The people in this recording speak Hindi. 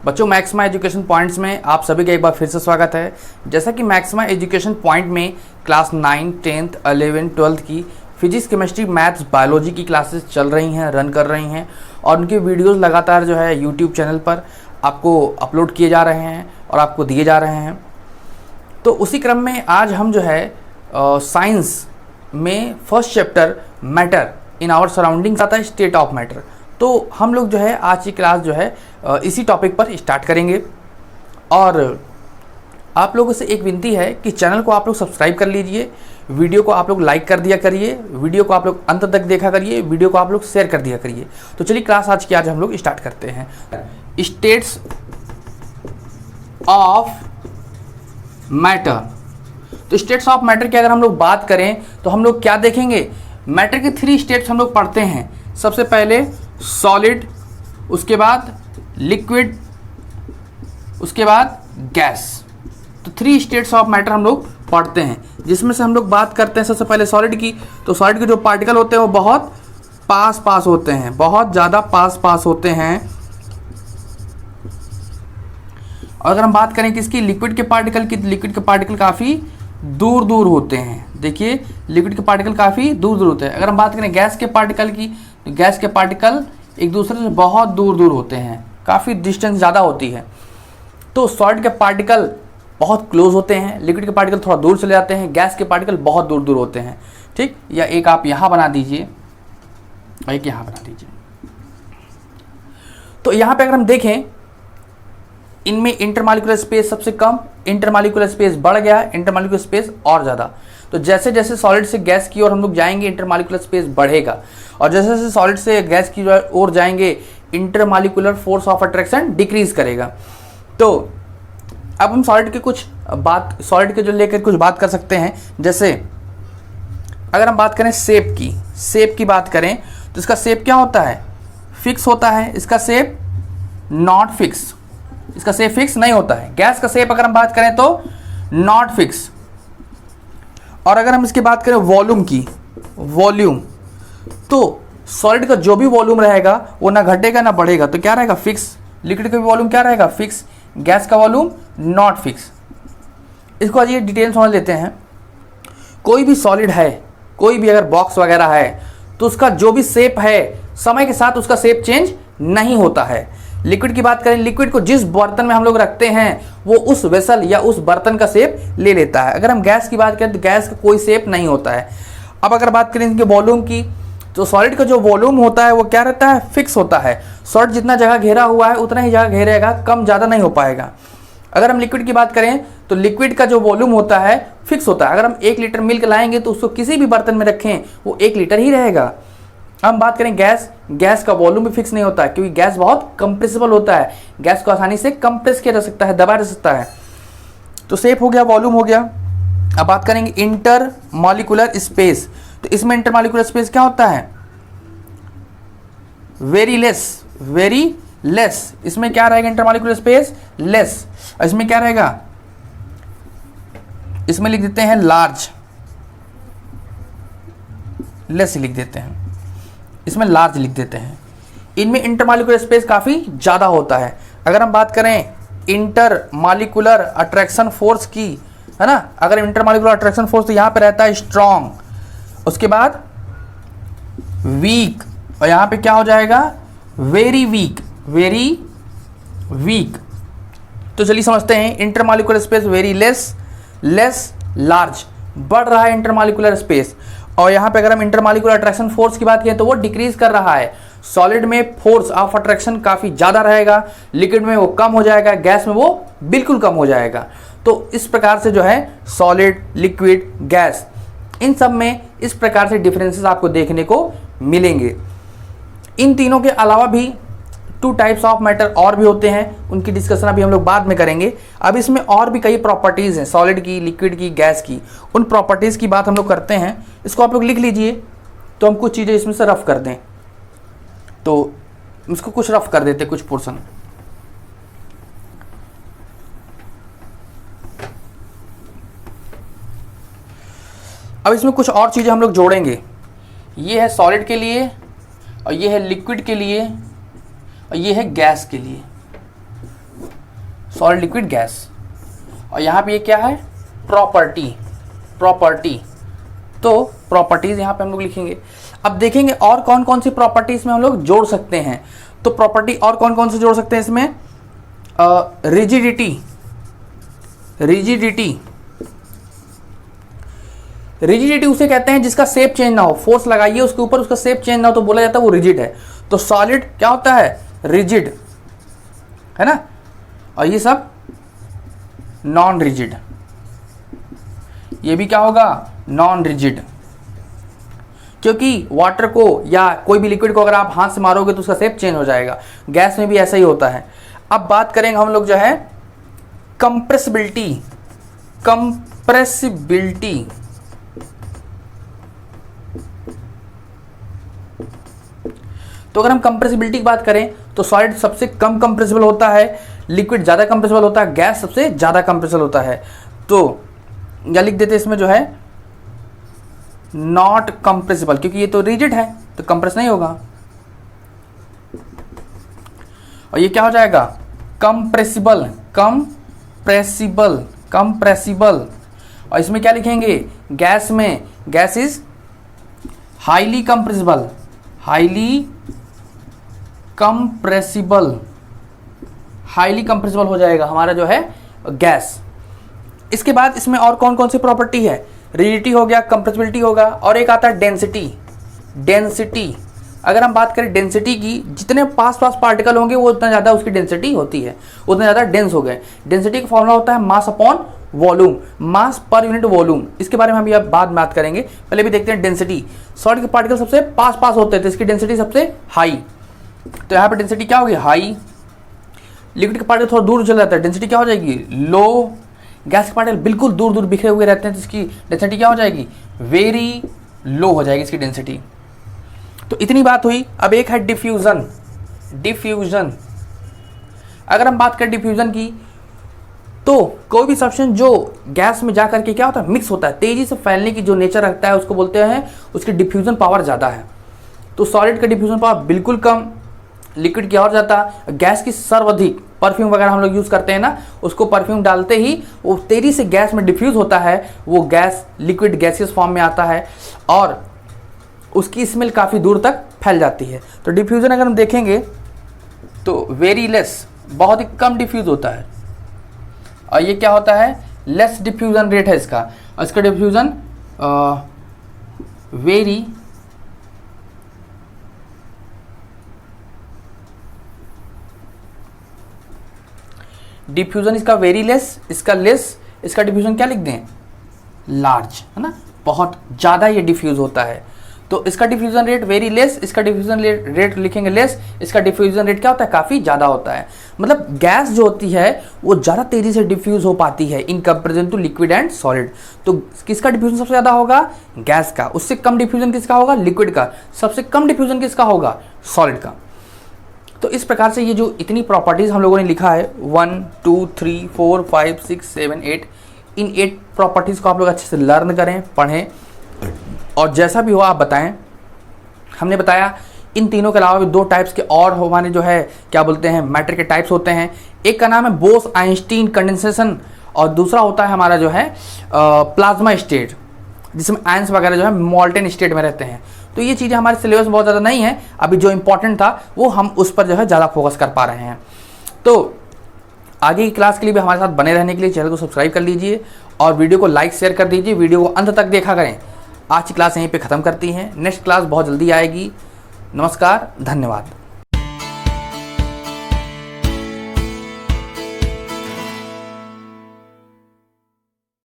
बच्चों, मैक्सिमा एजुकेशन पॉइंट्स में आप सभी का एक बार फिर से स्वागत है। जैसा कि मैक्सिमा एजुकेशन पॉइंट में क्लास 9, 10th, 11, 12th की फिजिक्स, केमिस्ट्री, मैथ्स, बायोलॉजी की क्लासेस चल रही हैं, रन कर रही हैं और उनके वीडियोस लगातार जो है यूट्यूब चैनल पर आपको अपलोड किए जा रहे हैं और आपको दिए जा रहे हैं। तो उसी क्रम में आज हम जो है साइंस में first chapter matter in our surroundings आता है, स्टेट ऑफ मैटर। तो हम लोग जो है आज की क्लास जो है इसी टॉपिक पर स्टार्ट करेंगे। और आप लोगों से एक विनती है कि चैनल को आप लोग सब्सक्राइब कर लीजिए, वीडियो को आप लोग लाइक कर दिया करिए, वीडियो को आप लोग अंत तक देखा करिए, वीडियो को आप लोग शेयर कर दिया करिए। तो चलिए क्लास आज हम लोग स्टार्ट करते हैं। States of matter. तो स्टेट्स ऑफ मैटर की अगर हम लोग बात करें तो हम लोग क्या देखेंगे, मैटर के 3 स्टेट्स हम लोग पढ़ते हैं। सबसे पहले सॉलिड, उसके बाद लिक्विड, उसके बाद गैस। तो 3 स्टेट्स ऑफ मैटर हम लोग पढ़ते हैं, जिसमें से हम लोग बात करते हैं सबसे पहले सॉलिड की। तो सॉलिड के जो पार्टिकल होते हैं वो बहुत पास होते हैं, बहुत ज़्यादा पास होते हैं। और अगर हम बात करें किसकी, लिक्विड के पार्टिकल की, लिक्विड के पार्टिकल काफ़ी दूर होते हैं। देखिए लिक्विड के पार्टिकल काफ़ी दूर होते हैं। अगर हम बात करें गैस के पार्टिकल की, तो गैस के पार्टिकल एक दूसरे से बहुत दूर होते हैं, काफ़ी डिस्टेंस ज़्यादा होती है। तो सॉलिड के पार्टिकल बहुत क्लोज होते हैं, लिक्विड के पार्टिकल थोड़ा दूर चले जाते हैं, गैस के पार्टिकल बहुत दूर होते हैं। ठीक, या एक आप यहाँ बना दीजिए, एक यहाँ बना दीजिए। तो यहाँ पे अगर हम देखें, इनमें इंटरमॉलिक्यूलर स्पेस सबसे कम, इंटरमॉलिक्यूलर स्पेस बढ़ गया है, इंटरमॉलिक्यूलर स्पेस और ज़्यादा। तो जैसे जैसे सॉलिड से गैस की ओर हम लोग जाएंगे इंटरमॉलिक्यूलर स्पेस बढ़ेगा, और जैसे जैसे सॉलिड से गैस की ओर जाएंगे intermolecular force of attraction decrease करेगा। तो अब हम सॉलिड के जो लेकर कुछ बात कर सकते हैं। जैसे अगर हम बात करें शेप की बात करें तो इसका शेप क्या होता है, फिक्स होता है। इसका शेप नॉट फिक्स, इसका शेप फिक्स नहीं होता है। गैस का शेप अगर हम बात करें तो नॉट फिक्स। और अगर हम इसकी बात करें वॉल्यूम की, वॉल्यूम, तो सॉलिड का जो भी वॉल्यूम रहेगा वो ना घटेगा ना बढ़ेगा, तो क्या रहेगा, फिक्स। लिक्विड का भी वॉल्यूम क्या रहेगा, फिक्स। गैस का वॉल्यूम नॉट फिक्स। इसको आज ये डिटेल समझ लेते हैं। कोई भी सॉलिड है, कोई भी अगर बॉक्स वगैरह है, तो उसका जो भी शेप है समय के साथ उसका शेप चेंज नहीं होता है। लिक्विड की बात करें, लिक्विड को जिस बर्तन में हम लोग रखते हैं वो उस वेसल या उस बर्तन का शेप ले लेता है। अगर हम गैस की बात करें तो गैस का कोई शेप नहीं होता है। अब अगर बात करें इनके वॉल्यूम की, तो सॉलिड का जो वॉल्यूम होता है वो क्या रहता है, फिक्स होता है। सॉलिड जितना जगह घेरा हुआ है उतना ही जगह घेरेगा, कम ज़्यादा नहीं हो पाएगा। अगर हम लिक्विड की बात करें तो लिक्विड का जो वॉल्यूम होता है फिक्स होता है। अगर हम 1 लीटर मिल्क लाएंगे तो उसको किसी भी बर्तन में रखें वो 1 लीटर ही रहेगा। हम बात करें गैस का वॉल्यूम भी फिक्स नहीं होता है, क्योंकि गैस बहुत कंप्रेसिबल होता है। गैस को आसानी से कंप्रेस किया जा सकता है, दबाया जा सकता है। तो शेप हो गया, वॉल्यूम हो गया। अब बात करेंगे इंटरमॉलिक्यूलर स्पेस। तो इसमें इंटरमॉलिक्यूलर स्पेस क्या होता है, वेरी लेस। इसमें क्या रहेगा, इंटरमॉलिक्यूलर स्पेस लेस। इसमें क्या रहेगा, इसमें लिख देते हैं लार्ज, लेस लिख देते हैं, इसमें लार्ज लिख देते हैं। इनमें इंटरमॉलिक्यूलर स्पेस काफ़ी ज़्यादा होता है। अगर हम बात करें इंटरमॉलिक्यूलर अट्रैक्शन फोर्स की, है ना, अगर इंटरमॉलिक्यूलर अट्रैक्शन फोर्स तो यहाँ पे रहता है स्ट्रॉन्ग, उसके बाद वीक, और यहाँ पे क्या हो जाएगा, वेरी वीक। तो चलिए समझते हैं, intermolecular space very less, large, बढ़ रहा है इंटरमॉलिक्यूलर स्पेस। और यहाँ पे अगर हम इंटरमॉलिक्यूलर अट्रैक्शन फोर्स की बात करें तो वो डिक्रीज कर रहा है। सॉलिड में फोर्स ऑफ अट्रैक्शन काफ़ी ज़्यादा रहेगा, लिक्विड में वो कम हो जाएगा, गैस में वो बिल्कुल कम हो जाएगा। तो इस प्रकार से जो है सॉलिड, लिक्विड, गैस, इन सब में इस प्रकार से डिफरेंसेस आपको देखने को मिलेंगे। इन तीनों के अलावा भी 2 टाइप्स ऑफ मैटर और भी होते हैं, उनकी डिस्कशन अभी हम लोग बाद में करेंगे। अब इसमें और भी कई प्रॉपर्टीज़ हैं, सॉलिड की, लिक्विड की, गैस की। उन प्रॉपर्टीज़ की बात हम लोग करते हैं। इसको आप लोग लिख लीजिए, तो हम कुछ चीज़ें इसमें से रफ कर दें। तो इसको कुछ रफ कर देते, कुछ पोर्शन। अब इसमें कुछ और चीज़ें हम लोग जोड़ेंगे। ये है सॉलिड के लिए, और ये है लिक्विड के लिए, और ये है गैस के लिए। Solid liquid gas. और यहाँ पे ये क्या है, प्रॉपर्टी। तो प्रॉपर्टीज यहाँ पे हम लोग लिखेंगे। अब देखेंगे और कौन कौन सी प्रॉपर्टीज में हम लोग जोड़ सकते हैं। तो प्रॉपर्टी और कौन कौन से जोड़ सकते हैं इसमें, रिजिडिटी उसे कहते हैं जिसका शेप चेंज ना हो, फोर्स लगाइए उसके ऊपर, उसका शेप चेंज ना हो तो बोला जाता है वो रिजिड है। तो सॉलिड क्या होता है, रिजिड, है ना। और ये सब नॉन रिजिड, ये भी क्या होगा, नॉन रिजिड, क्योंकि वाटर को या कोई भी लिक्विड को अगर आप हाथ से मारोगे तो उसका शेप चेंज हो जाएगा। गैस में भी ऐसा ही होता है। अब बात करेंगे हम लोग जो है कंप्रेसिबिलिटी। तो अगर हम कंप्रेसिबिलिटी की बात करें तो सॉलिड सबसे कम कंप्रेसिबल होता है, लिक्विड ज़्यादा कंप्रेसिबल होता है, गैस सबसे ज़्यादा कंप्रेसिबल होता है। तो या लिख देते इसमें जो है नॉट कंप्रेसिबल, क्योंकि ये तो रिजिड है तो कंप्रेस नहीं होगा। और ये क्या हो जाएगा, कंप्रेसिबल। और इसमें क्या लिखेंगे, गैस में, गैस इज हाईली कंप्रेसिबल हो जाएगा हमारा जो है गैस। इसके बाद इसमें और कौन कौन सी प्रॉपर्टी है, रिजिडिटी हो गया, कंप्रेसिबिलिटी होगा, और एक आता है डेंसिटी। अगर हम बात करें डेंसिटी की, जितने पास पार्टिकल होंगे वो उतना ज़्यादा उसकी डेंसिटी होती है, उतना ज़्यादा डेंस हो गए। डेंसिटी का फॉर्मूला होता है मास अपॉन वॉल्यूम, मास पर यूनिट वॉल्यूम। इसके बारे में हम अब बाद में बात करेंगे, पहले भी देखते हैं डेंसिटी। सॉलिड के पार्टिकल सबसे पास होते हैं तो इसकी डेंसिटी सबसे हाई, तो यहाँ पर डेंसिटी क्या होगी, हाई। लिक्विड के पार्टिकल थोड़ा दूर चला जाता है, डेंसिटी क्या हो जाएगी, लो। गैस के पार्टिकल बिल्कुल दूर बिखरे हुए रहते हैं तो इसकी डेंसिटी क्या हो जाएगी, वेरी लो हो जाएगी इसकी डेंसिटी। तो इतनी बात हुई। अब एक है डिफ्यूजन। अगर हम बात करें डिफ्यूजन की, तो कोई भी सब्सटेंस जो गैस में जाकर के क्या होता है, मिक्स होता है, तेजी से फैलने की जो नेचर रखता है उसको बोलते हैं, उसकी डिफ्यूजन पावर ज़्यादा है। तो सॉलिड का डिफ्यूजन पावर बिल्कुल कम, लिक्विड की और ज़्यादा, गैस की सर्वाधिक। परफ्यूम वगैरह हम लोग यूज़ करते हैं ना, उसको परफ्यूम डालते ही वो तेजी से गैस में डिफ्यूज़ होता है, वो गैस लिक्विड गैसियस फॉर्म में आता है और उसकी स्मेल काफ़ी दूर तक फैल जाती है। तो डिफ्यूज़न अगर हम देखेंगे तो वेरी लेस, बहुत ही कम डिफ्यूज़ होता है। और ये क्या होता है, लेस डिफ्यूज़न रेट है इसका, और इसका डिफ्यूज़न वेरी डिफ्यूजन इसका वेरी लेस, इसका लेस, इसका डिफ्यूजन क्या लिख दें, लार्ज, है ना, बहुत ज़्यादा ये डिफ्यूज होता है। तो इसका डिफ्यूजन रेट वेरी लेस, इसका डिफ्यूजन रेट लिखेंगे लेस, इसका डिफ्यूजन रेट क्या होता है, काफ़ी ज़्यादा होता है। मतलब गैस जो होती है वो ज़्यादा तेज़ी से डिफ्यूज हो पाती है in comparison to liquid and solid. तो किसका डिफ्यूजन सबसे ज़्यादा होगा, गैस का। उससे कम डिफ्यूजन किसका होगा, लिक्विड का। सबसे कम डिफ्यूजन किसका होगा, सॉलिड का। तो इस प्रकार से ये जो इतनी प्रॉपर्टीज़ हम लोगों ने लिखा है 1 2 3 4 5 6 7 8, इन 8 प्रॉपर्टीज़ को आप लोग अच्छे से लर्न करें, पढ़ें, और जैसा भी हो आप बताएं। हमने बताया इन तीनों के अलावा भी 2 टाइप्स के और हमारे जो है क्या बोलते हैं मैटर के टाइप्स होते हैं। एक का नाम है बोस आइंस्टीन कंडेंसेशन, और दूसरा होता है हमारा जो है प्लाज्मा स्टेट, जिसमें आयंस वगैरह जो है मॉल्टेन स्टेट में रहते हैं। तो ये चीज़ें हमारे सिलेबस में बहुत ज़्यादा नहीं है, अभी जो इंपॉर्टेंट था वो हम उस पर जो है ज़्यादा फोकस कर पा रहे हैं। तो आगे की क्लास के लिए भी हमारे साथ बने रहने के लिए चैनल को सब्सक्राइब कर लीजिए और वीडियो को लाइक शेयर कर दीजिए, वीडियो को अंत तक देखा करें। आज की क्लास यहीं पे ख़त्म करती हैं, नेक्स्ट क्लास बहुत जल्दी आएगी। नमस्कार, धन्यवाद।